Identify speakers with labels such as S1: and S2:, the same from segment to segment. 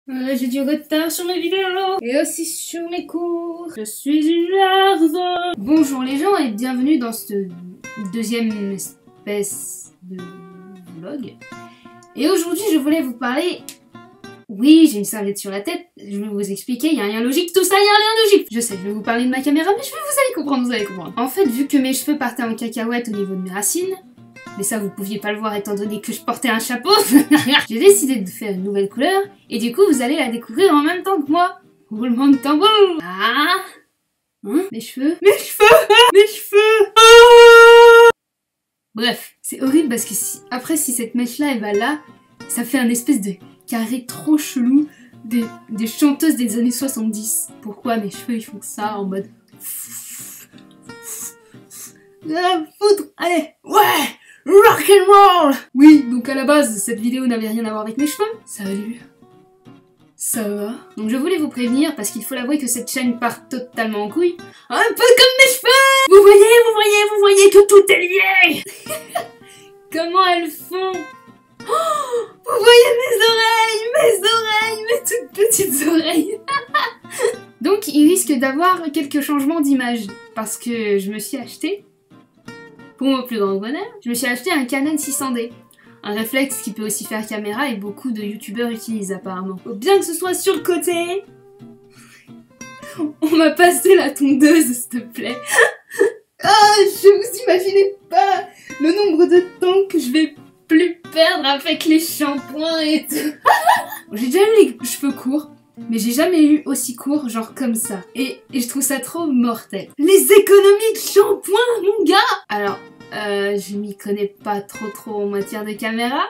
S1: J'ai du retard sur mes vidéos et aussi sur mes cours. Je suis une larve. Bonjour les gens et bienvenue dans ce deuxième espèce de vlog. Et aujourd'hui je voulais vous parler... Oui, j'ai une serviette sur la tête, je vais vous expliquer, il y a rien logique, tout ça, il y a rien logique. Je sais, je vais vous parler de ma caméra, mais vous allez comprendre, vous allez comprendre. En fait, vu que mes cheveux partaient en cacahuète au niveau de mes racines, mais ça vous pouviez pas le voir étant donné que je portais un chapeau, j'ai décidé de faire une nouvelle couleur, et du coup vous allez la découvrir en même temps que moi. Roulement de tambour. Ah hein? Mes cheveux. Mes cheveux. Mes cheveux. Ah bref, c'est horrible parce que si cette mèche là elle va là, ça fait un espèce de carré trop chelou des chanteuses des années 70. Pourquoi mes cheveux ils font ça en mode... La foudre. Allez, ouais, rock'n'roll. Oui, donc à la base, cette vidéo n'avait rien à voir avec mes cheveux. Salut. Ça va? Donc je voulais vous prévenir parce qu'il faut l'avouer que cette chaîne part totalement en couille. Un peu comme mes cheveux. Vous voyez que tout est lié. Comment elles font? Oh, vous voyez mes toutes petites oreilles. Donc il risque d'avoir quelques changements d'image parce que je me suis acheté, pour mon plus grand bonheur, je me suis acheté un Canon 600D. Un réflexe qui peut aussi faire caméra et beaucoup de youtubeurs utilisent apparemment. Faut bien que ce soit sur le côté. On m'a passé la tondeuse, s'il te plaît. Ah, je vous imaginez pas le nombre de temps que je vais plus perdre avec les shampoings et tout. J'ai déjà eu les cheveux courts, mais j'ai jamais eu aussi court, genre comme ça. Et je trouve ça trop mortel. Les économies de shampoing, mon gars! Alors, je m'y connais pas trop en matière de caméra.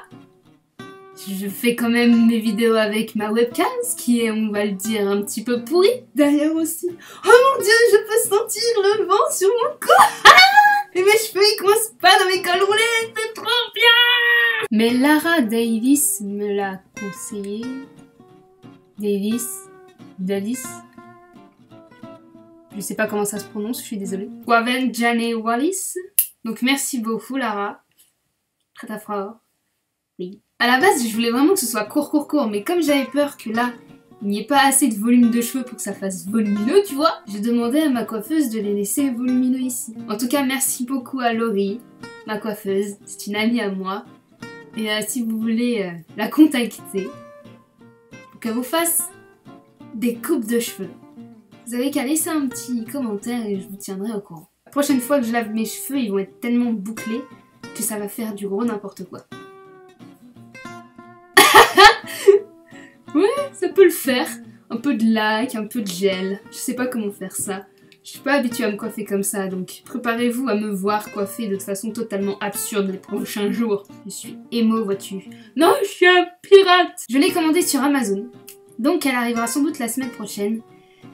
S1: Je fais quand même mes vidéos avec ma webcam, ce qui est, on va le dire, un petit peu pourri. Derrière aussi. Oh mon dieu, je peux sentir le vent sur mon cou. Ah et mes cheveux, ils coincent pas dans mes cols roulés, c'est trop bien. Mais Lara Davis me l'a conseillé. Davis. Je sais pas comment ça se prononce, je suis désolée. Waven Jane Wallis. Donc merci beaucoup Lara. Très fort. Oui. À la base, je voulais vraiment que ce soit court, mais comme j'avais peur que là, il n'y ait pas assez de volume de cheveux pour que ça fasse volumineux, tu vois, j'ai demandé à ma coiffeuse de les laisser volumineux ici. En tout cas, merci beaucoup à Laurie, ma coiffeuse. C'est une amie à moi. Et si vous voulez la contacter, pour qu'elle vous fasse des coupes de cheveux, vous avez qu'à laisser un petit commentaire et je vous tiendrai au courant. La prochaine fois que je lave mes cheveux, ils vont être tellement bouclés que ça va faire du gros n'importe quoi. Ouais, ça peut le faire. Un peu de lac, un peu de gel. Je sais pas comment faire ça. Je suis pas habituée à me coiffer comme ça, donc préparez-vous à me voir coiffer de façon totalement absurde les prochains jours. Je suis émo, vois-tu. Non, je suis un pirate. Je l'ai commandée sur Amazon, donc elle arrivera sans doute la semaine prochaine.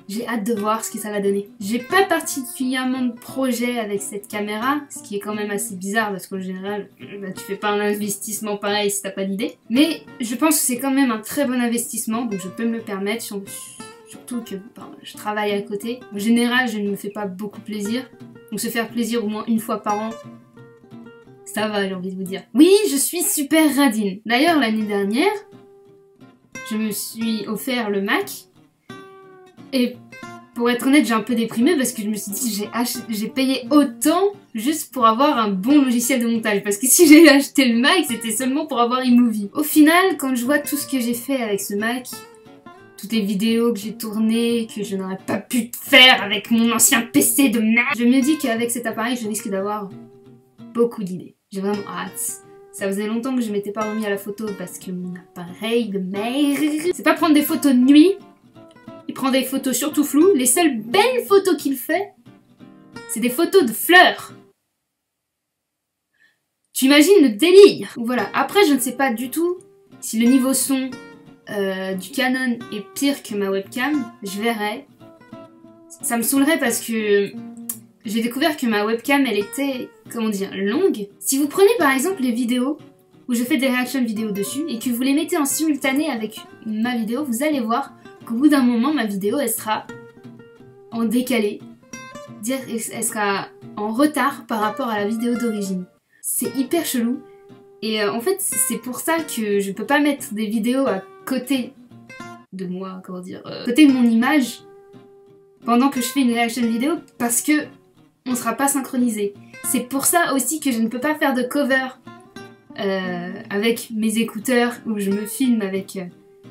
S1: J'ai hâte de voir ce que ça va donner. J'ai pas particulièrement de projet avec cette caméra, ce qui est quand même assez bizarre parce qu'en général, bah, tu fais pas un investissement pareil si t'as pas d'idée. Mais je pense que c'est quand même un très bon investissement, donc je peux me le permettre, surtout que je travaille à côté. En général, je ne me fais pas beaucoup plaisir, donc se faire plaisir au moins une fois par an, ça va, j'ai envie de vous dire. Oui, je suis super radine. D'ailleurs, l'année dernière, je me suis offert le Mac. Et pour être honnête, j'ai un peu déprimé parce que je me suis dit j'ai payé autant juste pour avoir un bon logiciel de montage. Parce que si j'ai acheté le Mac, c'était seulement pour avoir iMovie. Au final, quand je vois tout ce que j'ai fait avec ce Mac, toutes les vidéos que j'ai tournées, que je n'aurais pas pu faire avec mon ancien PC de merde, je me dis qu'avec cet appareil, je risque d'avoir beaucoup d'idées. J'ai vraiment hâte. Ça faisait longtemps que je m'étais pas remis à la photo parce que mon appareil de merde... C'est pas prendre des photos de nuit. Il prend des photos surtout floues. Les seules belles photos qu'il fait, c'est des photos de fleurs. Tu imagines le délire? Voilà. Après, je ne sais pas du tout si le niveau son du Canon est pire que ma webcam. Je verrai. Ça me saoulerait parce que j'ai découvert que ma webcam, elle était, comment dire, longue. Si vous prenez par exemple les vidéos où je fais des réactions vidéo dessus et que vous les mettez en simultané avec ma vidéo, vous allez voir qu'au bout d'un moment, ma vidéo, elle sera en décalé. Elle sera en retard par rapport à la vidéo d'origine. C'est hyper chelou. Et en fait, c'est pour ça que je peux pas mettre des vidéos à côté de moi, comment dire, côté de mon image pendant que je fais une réaction vidéo parce que on sera pas synchronisé. C'est pour ça aussi que je ne peux pas faire de cover avec mes écouteurs où je me filme avec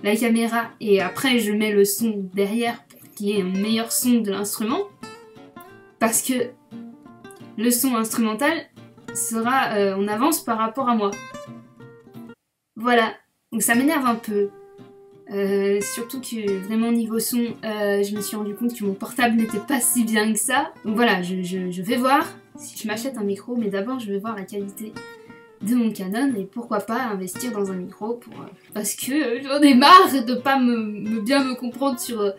S1: la caméra et après je mets le son derrière pour qu'il y ait un meilleur son de l'instrument parce que le son instrumental sera en avance par rapport à moi. Voilà, donc ça m'énerve un peu. Surtout que vraiment niveau son, je me suis rendu compte que mon portable n'était pas si bien que ça. Donc voilà, je vais voir si je m'achète un micro, mais d'abord je vais voir la qualité de mon Canon et pourquoi pas investir dans un micro pour, parce que j'en ai marre de pas bien me comprendre sur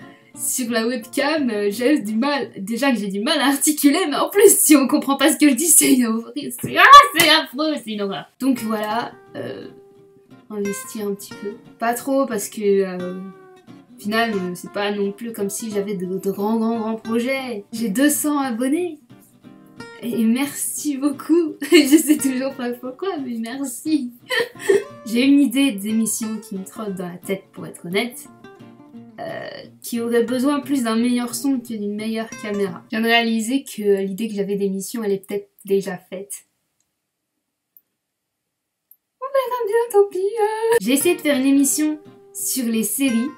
S1: la webcam. J'ai du mal, déjà que j'ai du mal à articuler, mais en plus si on comprend pas ce que je dis, c'est affreux, c'est une horreur. Donc voilà. Investir un petit peu. Pas trop parce que au final c'est pas non plus comme si j'avais de grands projets. J'ai 200 abonnés. Et merci beaucoup. Je sais toujours pas pourquoi mais merci. J'ai une idée d'émission qui me trotte dans la tête pour être honnête. Qui aurait besoin plus d'un meilleur son que d'une meilleure caméra. Je viens de réaliser que l'idée que j'avais d'émission elle est peut-être déjà faite. Bien, tant pis. J'ai essayé de faire une émission sur les séries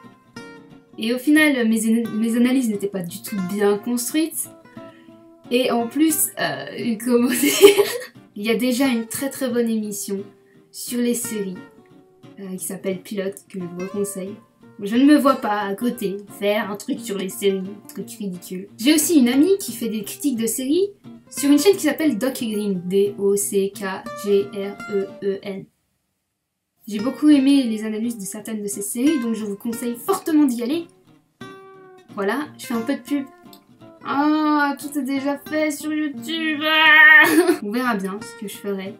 S1: et au final mes analyses n'étaient pas du tout bien construites et en plus comment dire, il y a déjà une très bonne émission sur les séries qui s'appelle Pilote que je vous conseille. Je ne me vois pas à côté faire un truc sur les séries, un truc ridicule. J'ai aussi une amie qui fait des critiques de séries sur une chaîne qui s'appelle Doc Green, D-O-C-K-G-R-E-E-N. J'ai beaucoup aimé les analyses de certaines de ces séries, donc je vous conseille fortement d'y aller. Voilà, je fais un peu de pub. Ah, tout est déjà fait sur YouTube. On verra bien ce que je ferai.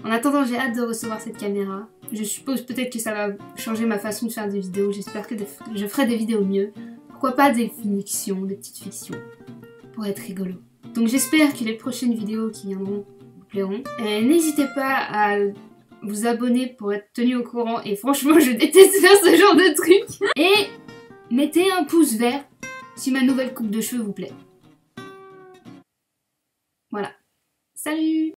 S1: En attendant, j'ai hâte de recevoir cette caméra. Je suppose peut-être que ça va changer ma façon de faire des vidéos. J'espère que je ferai des vidéos mieux. Pourquoi pas des fictions, des petites fictions, pour être rigolo. Donc j'espère que les prochaines vidéos qui viendront vous plairont. N'hésitez pas à vous abonner pour être tenu au courant et franchement je déteste faire ce genre de truc. Et mettez un pouce vert si ma nouvelle coupe de cheveux vous plaît. Voilà. Salut!